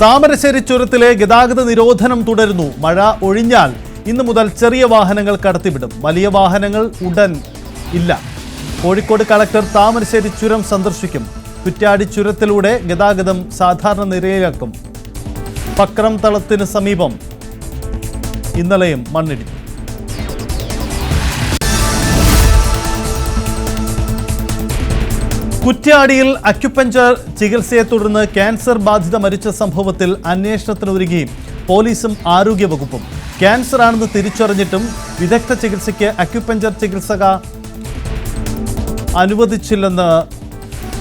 താമരശ്ശേരി ചുരത്തിലെ ഗതാഗത നിരോധനം തുടരുന്നു. മഴ ഒഴിഞ്ഞാൽ ഇന്നു മുതൽ ചെറിയ വാഹനങ്ങൾ കടത്തിവിടും. വലിയ വാഹനങ്ങൾ ഉടൻ ഇല്ല. കോഴിക്കോട് കളക്ടർ താമരശ്ശേരി ചുരം സന്ദർശിക്കും. കുറ്റ്യാടി ചുരത്തിലൂടെ ഗതാഗതം സാധാരണ നിലയിലാക്കും. പക്രം തളത്തിന് സമീപം ഇന്നലെയും മണ്ണിടിഞ്ഞു. കുറ്റ്യാടിയിൽ അക്യുപഞ്ചർ ചികിത്സയെ തുടർന്ന് ക്യാൻസർ ബാധിത മരിച്ച സംഭവത്തിൽ അന്വേഷണത്തിനൊരുങ്ങി പോലീസും ആരോഗ്യവകുപ്പും. ക്യാൻസർ ആണെന്ന് തിരിച്ചറിഞ്ഞിട്ടും വിദഗ്ധ ചികിത്സയ്ക്ക് അക്യുപഞ്ചർ ചികിത്സക അനുവദിച്ചില്ലെന്ന്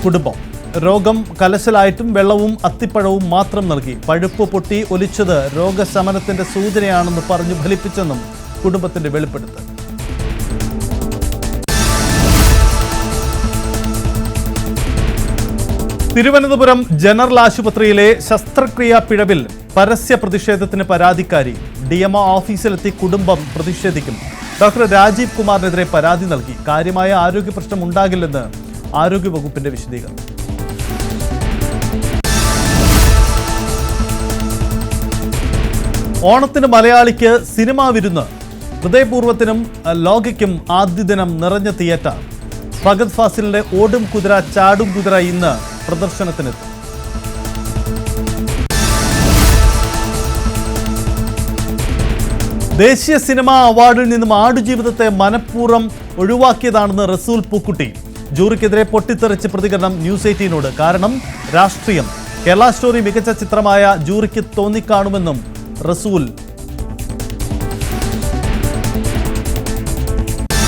കുടുംബം. രോഗം കലശലായിട്ടും വെള്ളവും അത്തിപ്പഴവും മാത്രം നൽകി. പഴുപ്പ് പൊട്ടി ഒലിച്ചത് രോഗശമനത്തിന്റെ സൂചനയാണെന്ന് പറഞ്ഞു ഫലിപ്പിച്ചെന്നും കുടുംബത്തിന്റെ വെളിപ്പെടുത്തൽ. തിരുവനന്തപുരം ജനറൽ ആശുപത്രിയിലെ ശസ്ത്രക്രിയാ പിഴവിൽ പരസ്യ പ്രതിഷേധത്തിന് പരാതിക്കാരി. DMO ഓഫീസിലെത്തി കുടുംബം പ്രതിഷേധിക്കും. ഡോക്ടർ രാജീവ് കുമാറിനെതിരെ പരാതി നൽകി. കാര്യമായ ആരോഗ്യ പ്രശ്നം ഉണ്ടാകില്ലെന്ന് ആരോഗ്യവകുപ്പിന്റെ വിശദീകരണം. ഓണത്തിന് മലയാളിക്ക് സിനിമാ വിരുന്ന്. ഹൃദയപൂർവ്വത്തിനും ലോകയ്ക്കും ആദ്യ ദിനം നിറഞ്ഞ തിയേറ്റർ. ഫഹദ് ഫാസിലിന്റെ ഓടും കുതിര ചാടും കുതിര ഇന്ന് പ്രദർശനത്തിനെത്തും. ദേശീയ സിനിമാ അവാർഡിൽ നിന്നും ആടുജീവിതത്തെ മനഃപൂർവ്വം ഒഴിവാക്കിയതാണെന്ന് റസൂൽ പൂക്കുട്ടി. ജൂറിക്കെതിരെ പൊട്ടിത്തെറിച്ച് പ്രതികരണം ന്യൂസ് 18നോട്. കാരണം രാഷ്ട്രീയം. കേരള സ്റ്റോറി മികച്ച ചിത്രമായ ജൂറിക്ക് തോന്നിക്കാണുമെന്നും റസൂൽ